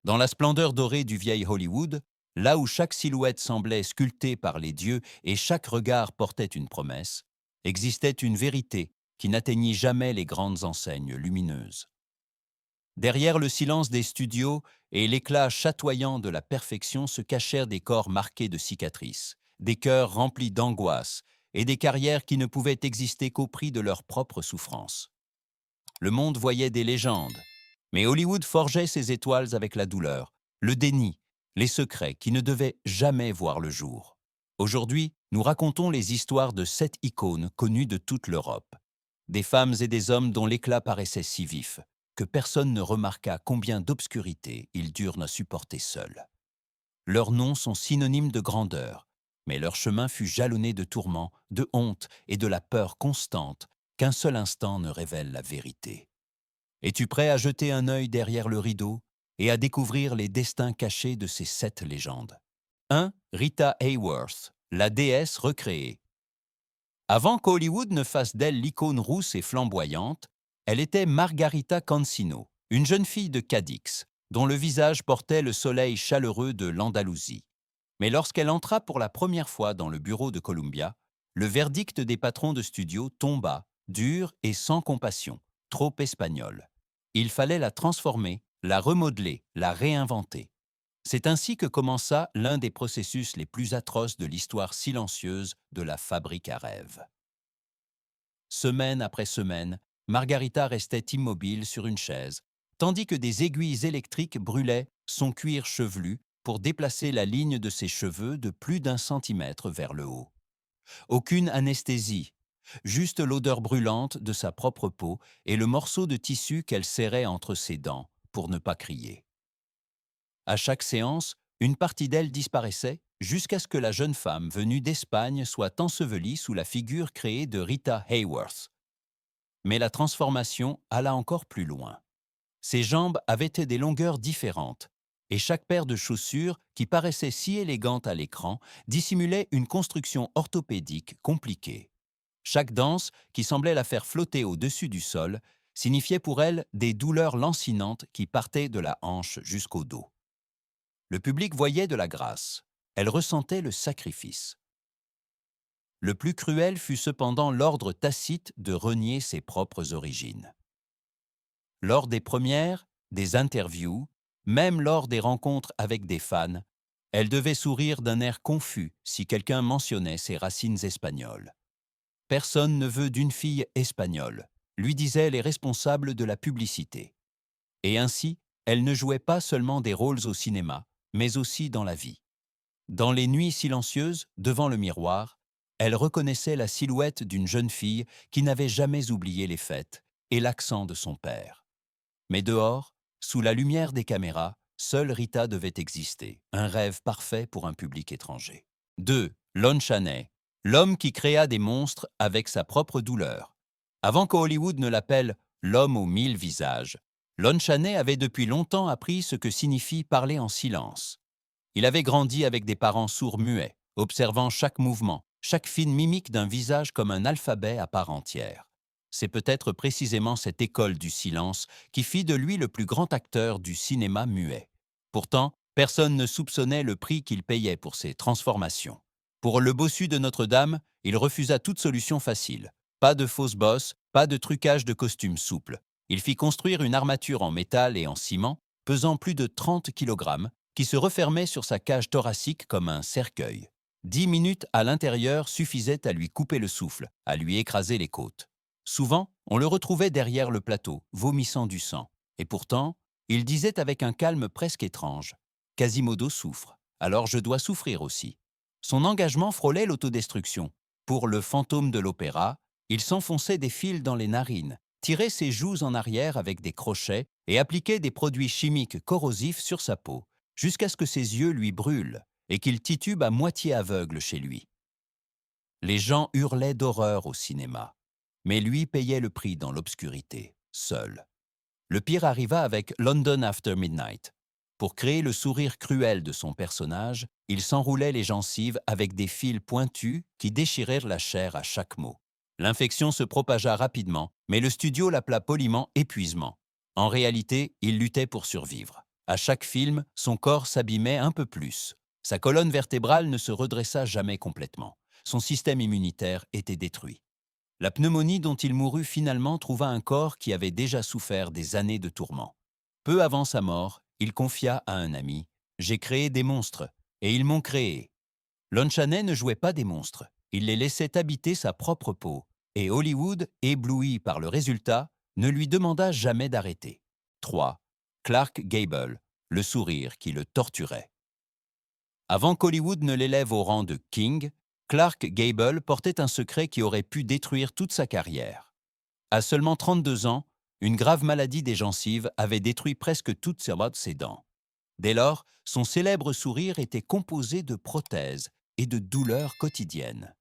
Dans la splendeur dorée du vieil Hollywood, là où chaque silhouette semblait sculptée par les dieux et chaque regard portait une promesse, existait une vérité qui n'atteignit jamais les grandes enseignes lumineuses. Derrière le silence des studios et l'éclat chatoyant de la perfection se cachèrent des corps marqués de cicatrices, des cœurs remplis d'angoisse et des carrières qui ne pouvaient exister qu'au prix de leur propre souffrance. Le monde voyait des légendes, mais Hollywood forgeait ses étoiles avec la douleur, le déni, les secrets qui ne devaient jamais voir le jour. Aujourd'hui, nous racontons les histoires de 7 icônes connues de toute l'Europe. Des femmes et des hommes dont l'éclat paraissait si vif que personne ne remarqua combien d'obscurité ils durent à supporter seuls. Leurs noms sont synonymes de grandeur, mais leur chemin fut jalonné de tourments, de honte et de la peur constante qu'un seul instant ne révèle la vérité. Es-tu prêt à jeter un œil derrière le rideau et à découvrir les destins cachés de ces 7 légendes? 1. Rita Hayworth, la déesse recréée. Avant qu'Hollywood ne fasse d'elle l'icône rousse et flamboyante, elle était Margarita Cancino, une jeune fille de Cadix, dont le visage portait le soleil chaleureux de l'Andalousie. Mais lorsqu'elle entra pour la première fois dans le bureau de Columbia, le verdict des patrons de studio tomba, dur et sans compassion, trop espagnol. Il fallait la transformer, la remodeler, la réinventer. C'est ainsi que commença l'un des processus les plus atroces de l'histoire silencieuse de la fabrique à rêves. Semaine après semaine, Margarita restait immobile sur une chaise, tandis que des aiguilles électriques brûlaient son cuir chevelu pour déplacer la ligne de ses cheveux de plus d'1 centimètre vers le haut. Aucune anesthésie, juste l'odeur brûlante de sa propre peau et le morceau de tissu qu'elle serrait entre ses dents pour ne pas crier. À chaque séance, une partie d'elle disparaissait jusqu'à ce que la jeune femme venue d'Espagne soit ensevelie sous la figure créée de Rita Hayworth. Mais la transformation alla encore plus loin. Ses jambes avaient des longueurs différentes, et chaque paire de chaussures, qui paraissait si élégante à l'écran, dissimulait une construction orthopédique compliquée. Chaque danse, qui semblait la faire flotter au-dessus du sol, signifiait pour elle des douleurs lancinantes qui partaient de la hanche jusqu'au dos. Le public voyait de la grâce. Elle ressentait le sacrifice. Le plus cruel fut cependant l'ordre tacite de renier ses propres origines. Lors des premières, des interviews, même lors des rencontres avec des fans, elle devait sourire d'un air confus si quelqu'un mentionnait ses racines espagnoles. Personne ne veut d'une fille espagnole, lui disaient les responsables de la publicité. Et ainsi, elle ne jouait pas seulement des rôles au cinéma, mais aussi dans la vie. Dans les nuits silencieuses, devant le miroir, elle reconnaissait la silhouette d'une jeune fille qui n'avait jamais oublié les fêtes et l'accent de son père. Mais dehors, sous la lumière des caméras, seule Rita devait exister, un rêve parfait pour un public étranger. 2. Lon Chaney, l'homme qui créa des monstres avec sa propre douleur. Avant que Hollywood ne l'appelle l'homme aux 1000 visages, Lon Chaney avait depuis longtemps appris ce que signifie parler en silence. Il avait grandi avec des parents sourds-muets, observant chaque mouvement, chaque fine mimique d'un visage comme un alphabet à part entière. C'est peut-être précisément cette école du silence qui fit de lui le plus grand acteur du cinéma muet. Pourtant, personne ne soupçonnait le prix qu'il payait pour ses transformations. Pour le bossu de Notre-Dame, il refusa toute solution facile. Pas de fausses bosses, pas de trucage de costumes souples. Il fit construire une armature en métal et en ciment, pesant plus de 30 kg, qui se refermait sur sa cage thoracique comme un cercueil. 10 minutes à l'intérieur suffisaient à lui couper le souffle, à lui écraser les côtes. Souvent, on le retrouvait derrière le plateau, vomissant du sang. Et pourtant, il disait avec un calme presque étrange : « Quasimodo souffre, alors je dois souffrir aussi. » Son engagement frôlait l'autodestruction. Pour le fantôme de l'opéra, il s'enfonçait des fils dans les narines, tirait ses joues en arrière avec des crochets et appliquait des produits chimiques corrosifs sur sa peau, jusqu'à ce que ses yeux lui brûlent et qu'il titube à moitié aveugle chez lui. Les gens hurlaient d'horreur au cinéma, mais lui payait le prix dans l'obscurité, seul. Le pire arriva avec London After Midnight. Pour créer le sourire cruel de son personnage, il s'enroulait les gencives avec des fils pointus qui déchirèrent la chair à chaque mot. L'infection se propagea rapidement, mais le studio l'appela poliment épuisement. En réalité, il luttait pour survivre. À chaque film, son corps s'abîmait un peu plus. Sa colonne vertébrale ne se redressa jamais complètement. Son système immunitaire était détruit. La pneumonie dont il mourut finalement trouva un corps qui avait déjà souffert des années de tourments. Peu avant sa mort, il confia à un ami « J'ai créé des monstres, et ils m'ont créé ». Lon Chaney ne jouait pas des monstres, il les laissait habiter sa propre peau, et Hollywood, ébloui par le résultat, ne lui demanda jamais d'arrêter. 3. Clark Gable, le sourire qui le torturait. Avant qu'Hollywood ne l'élève au rang de King, Clark Gable portait un secret qui aurait pu détruire toute sa carrière. À seulement 32 ans, une grave maladie des gencives avait détruit presque toutes ses dents. Dès lors, son célèbre sourire était composé de prothèses et de douleurs quotidiennes.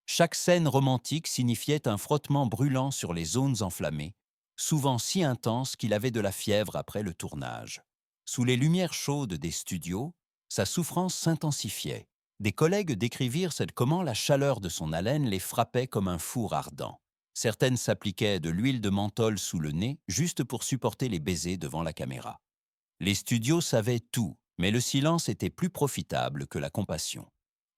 Chaque scène romantique signifiait un frottement brûlant sur les zones enflammées, souvent si intense qu'il avait de la fièvre après le tournage. Sous les lumières chaudes des studios, sa souffrance s'intensifiait. Des collègues décrivirent comment la chaleur de son haleine les frappait comme un four ardent. Certaines s'appliquaient de l'huile de menthol sous le nez juste pour supporter les baisers devant la caméra. Les studios savaient tout, mais le silence était plus profitable que la compassion.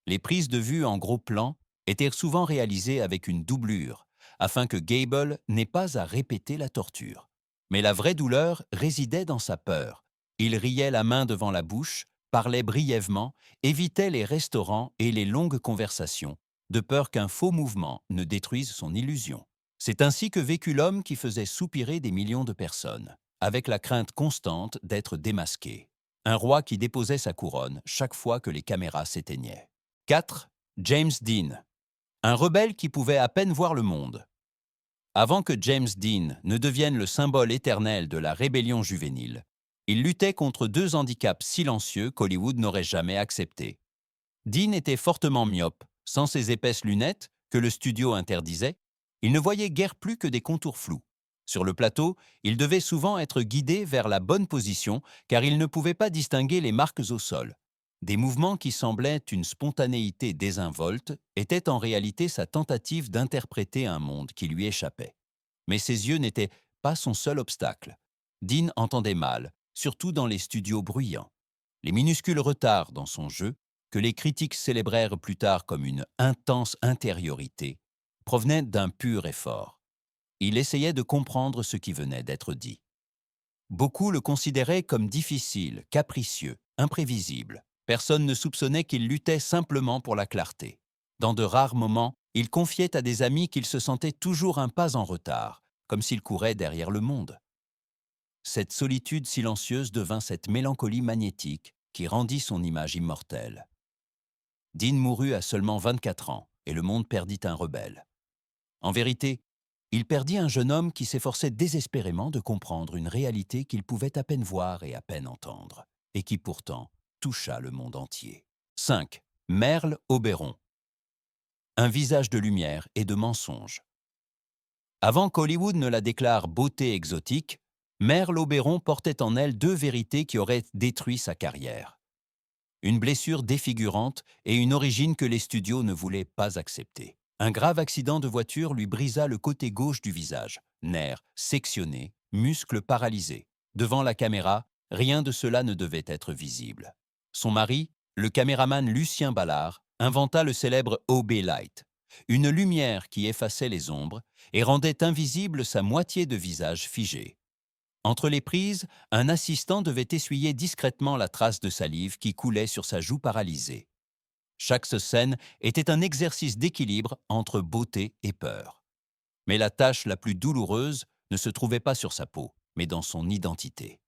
Les prises de vue en gros plan étaient souvent réalisées avec une doublure, afin que Gable n'ait pas à répéter la torture. Mais la vraie douleur résidait dans sa peur. Il riait la main devant la bouche, parlait brièvement, évitait les restaurants et les longues conversations, de peur qu'un faux mouvement ne détruise son illusion. C'est ainsi que vécut l'homme qui faisait soupirer des millions de personnes, avec la crainte constante d'être démasqué. Un roi qui déposait sa couronne chaque fois que les caméras s'éteignaient. 4. James Dean, un rebelle qui pouvait à peine voir le monde. Avant que James Dean ne devienne le symbole éternel de la rébellion juvénile, il luttait contre deux handicaps silencieux qu'Hollywood n'aurait jamais acceptés. Dean était fortement myope, sans ses épaisses lunettes, que le studio interdisait, il ne voyait guère plus que des contours flous. Sur le plateau, il devait souvent être guidé vers la bonne position car il ne pouvait pas distinguer les marques au sol. Des mouvements qui semblaient une spontanéité désinvolte étaient en réalité sa tentative d'interpréter un monde qui lui échappait. Mais ses yeux n'étaient pas son seul obstacle. Dean entendait mal, surtout dans les studios bruyants. Les minuscules retards dans son jeu, que les critiques célébrèrent plus tard comme une intense intériorité, provenaient d'un pur effort. Il essayait de comprendre ce qui venait d'être dit. Beaucoup le considéraient comme difficile, capricieux, imprévisible. Personne ne soupçonnait qu'il luttait simplement pour la clarté. Dans de rares moments, il confiait à des amis qu'il se sentait toujours un pas en retard, comme s'il courait derrière le monde. Cette solitude silencieuse devint cette mélancolie magnétique qui rendit son image immortelle. Dean mourut à seulement 24 ans et le monde perdit un rebelle. En vérité, il perdit un jeune homme qui s'efforçait désespérément de comprendre une réalité qu'il pouvait à peine voir et à peine entendre, et qui pourtant toucha le monde entier. 5. Merle Oberon. Un visage de lumière et de mensonge. Avant qu'Hollywood ne la déclare beauté exotique, Merle Oberon portait en elle deux vérités qui auraient détruit sa carrière. Une blessure défigurante et une origine que les studios ne voulaient pas accepter. Un grave accident de voiture lui brisa le côté gauche du visage, nerfs sectionnés, muscles paralysés. Devant la caméra, rien de cela ne devait être visible. Son mari, le caméraman Lucien Ballard, inventa le célèbre OB Light, une lumière qui effaçait les ombres et rendait invisible sa moitié de visage figé. Entre les prises, un assistant devait essuyer discrètement la trace de salive qui coulait sur sa joue paralysée. Chaque scène était un exercice d'équilibre entre beauté et peur. Mais la tâche la plus douloureuse ne se trouvait pas sur sa peau, mais dans son identité.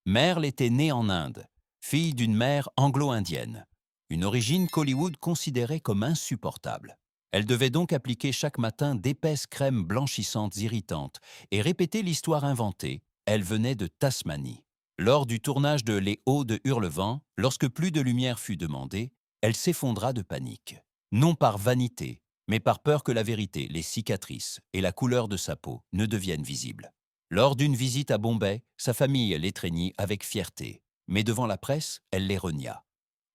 Merle était née en Inde, fille d'une mère anglo-indienne, une origine qu'Hollywood considérait comme insupportable. Elle devait donc appliquer chaque matin d'épaisses crèmes blanchissantes irritantes et répéter l'histoire inventée. Elle venait de Tasmanie. Lors du tournage de Les Hauts de Hurlevent, lorsque plus de lumière fut demandée, elle s'effondra de panique. Non par vanité, mais par peur que la vérité, les cicatrices et la couleur de sa peau ne deviennent visibles. Lors d'une visite à Bombay, sa famille l'étreignit avec fierté, mais devant la presse, elle les renia.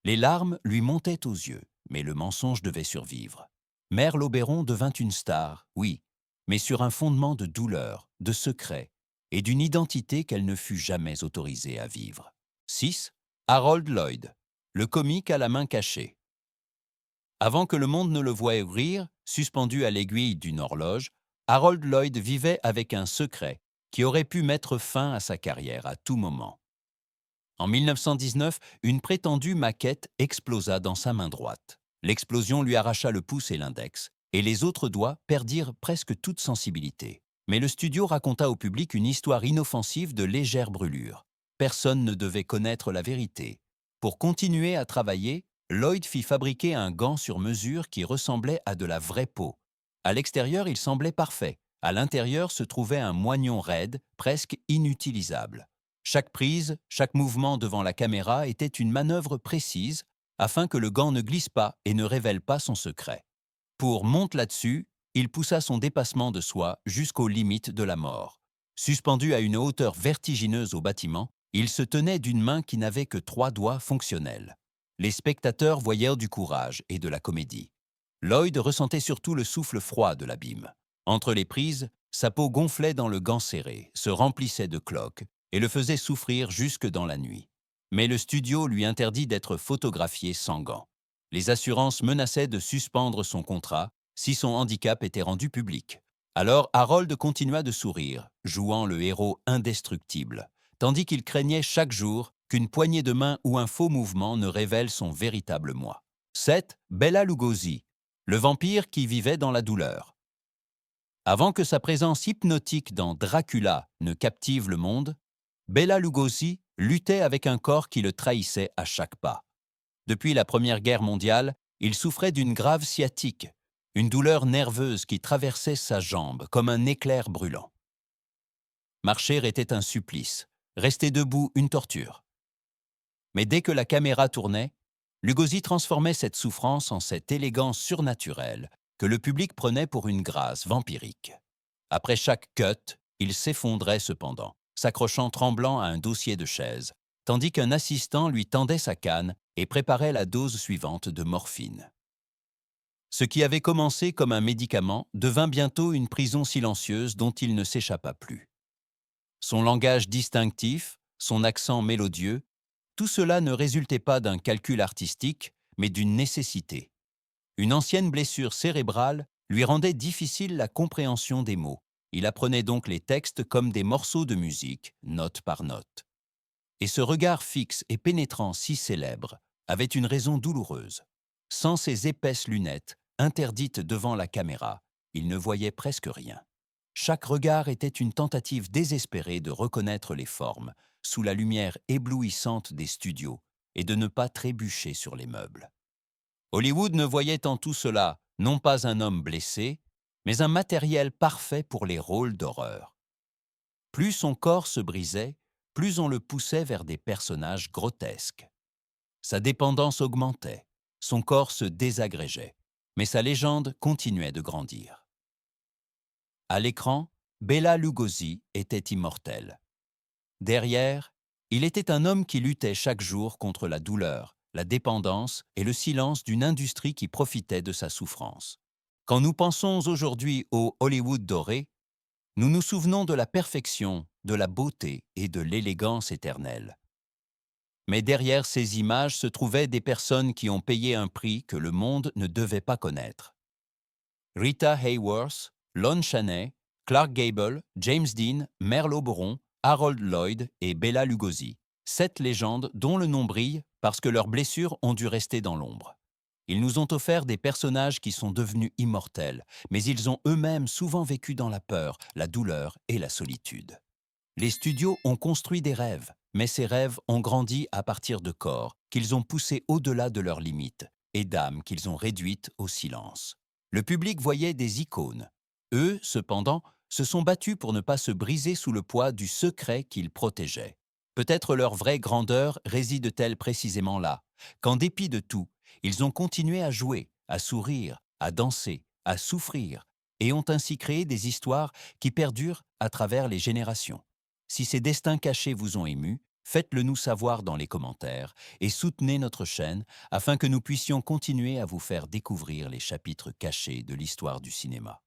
Les larmes lui montaient aux yeux, mais le mensonge devait survivre. Merle Oberon devint une star, oui, mais sur un fondement de douleur, de secret et d'une identité qu'elle ne fut jamais autorisée à vivre. 6. Harold Lloyd, le comique à la main cachée. Avant que le monde ne le voie rire, suspendu à l'aiguille d'une horloge, Harold Lloyd vivait avec un secret qui aurait pu mettre fin à sa carrière à tout moment. En 1919, une prétendue maquette explosa dans sa main droite. L'explosion lui arracha le pouce et l'index, et les autres doigts perdirent presque toute sensibilité. Mais le studio raconta au public une histoire inoffensive de légère brûlure. Personne ne devait connaître la vérité. Pour continuer à travailler, Lloyd fit fabriquer un gant sur mesure qui ressemblait à de la vraie peau. À l'extérieur, il semblait parfait. À l'intérieur se trouvait un moignon raide, presque inutilisable. Chaque prise, chaque mouvement devant la caméra était une manœuvre précise afin que le gant ne glisse pas et ne révèle pas son secret. Pour monte là-dessus, il poussa son dépassement de soi jusqu'aux limites de la mort. Suspendu à une hauteur vertigineuse au bâtiment, il se tenait d'une main qui n'avait que 3 doigts fonctionnels. Les spectateurs voyèrent du courage et de la comédie. Lloyd ressentait surtout le souffle froid de l'abîme. Entre les prises, sa peau gonflait dans le gant serré, se remplissait de cloques et le faisait souffrir jusque dans la nuit. Mais le studio lui interdit d'être photographié sans gants. Les assurances menaçaient de suspendre son contrat si son handicap était rendu public. Alors Harold continua de sourire, jouant le héros indestructible, tandis qu'il craignait chaque jour qu'une poignée de main ou un faux mouvement ne révèle son véritable moi. 7. Bela Lugosi, le vampire qui vivait dans la douleur. Avant que sa présence hypnotique dans Dracula ne captive le monde, Bela Lugosi luttait avec un corps qui le trahissait à chaque pas. Depuis la Première Guerre mondiale, il souffrait d'une grave sciatique, une douleur nerveuse qui traversait sa jambe comme un éclair brûlant. Marcher était un supplice, rester debout une torture. Mais dès que la caméra tournait, Lugosi transformait cette souffrance en cette élégance surnaturelle que le public prenait pour une grâce vampirique. Après chaque cut, il s'effondrait cependant, s'accrochant tremblant à un dossier de chaise, tandis qu'un assistant lui tendait sa canne et préparait la dose suivante de morphine. Ce qui avait commencé comme un médicament devint bientôt une prison silencieuse dont il ne s'échappa plus. Son langage distinctif, son accent mélodieux, tout cela ne résultait pas d'un calcul artistique, mais d'une nécessité. Une ancienne blessure cérébrale lui rendait difficile la compréhension des mots. Il apprenait donc les textes comme des morceaux de musique, note par note. Et ce regard fixe et pénétrant si célèbre avait une raison douloureuse. Sans ses épaisses lunettes, interdites devant la caméra, il ne voyait presque rien. Chaque regard était une tentative désespérée de reconnaître les formes, sous la lumière éblouissante des studios, et de ne pas trébucher sur les meubles. Hollywood ne voyait en tout cela non pas un homme blessé, mais un matériel parfait pour les rôles d'horreur. Plus son corps se brisait, plus on le poussait vers des personnages grotesques. Sa dépendance augmentait, son corps se désagrégeait, mais sa légende continuait de grandir. À l'écran, Bela Lugosi était immortel. Derrière, il était un homme qui luttait chaque jour contre la douleur, la dépendance et le silence d'une industrie qui profitait de sa souffrance. Quand nous pensons aujourd'hui au Hollywood doré, nous nous souvenons de la perfection, de la beauté et de l'élégance éternelle. Mais derrière ces images se trouvaient des personnes qui ont payé un prix que le monde ne devait pas connaître. Rita Hayworth, Lon Chaney, Clark Gable, James Dean, Merle Oberon, Harold Lloyd et Bela Lugosi. 7 légendes dont le nom brille parce que leurs blessures ont dû rester dans l'ombre. Ils nous ont offert des personnages qui sont devenus immortels, mais ils ont eux-mêmes souvent vécu dans la peur, la douleur et la solitude. Les studios ont construit des rêves, mais ces rêves ont grandi à partir de corps qu'ils ont poussés au-delà de leurs limites et d'âmes qu'ils ont réduites au silence. Le public voyait des icônes. Eux, cependant, se sont battus pour ne pas se briser sous le poids du secret qu'ils protégeaient. Peut-être leur vraie grandeur réside-t-elle précisément là, qu'en dépit de tout, ils ont continué à jouer, à sourire, à danser, à souffrir, et ont ainsi créé des histoires qui perdurent à travers les générations. Si ces destins cachés vous ont ému, faites-le nous savoir dans les commentaires et soutenez notre chaîne afin que nous puissions continuer à vous faire découvrir les chapitres cachés de l'histoire du cinéma.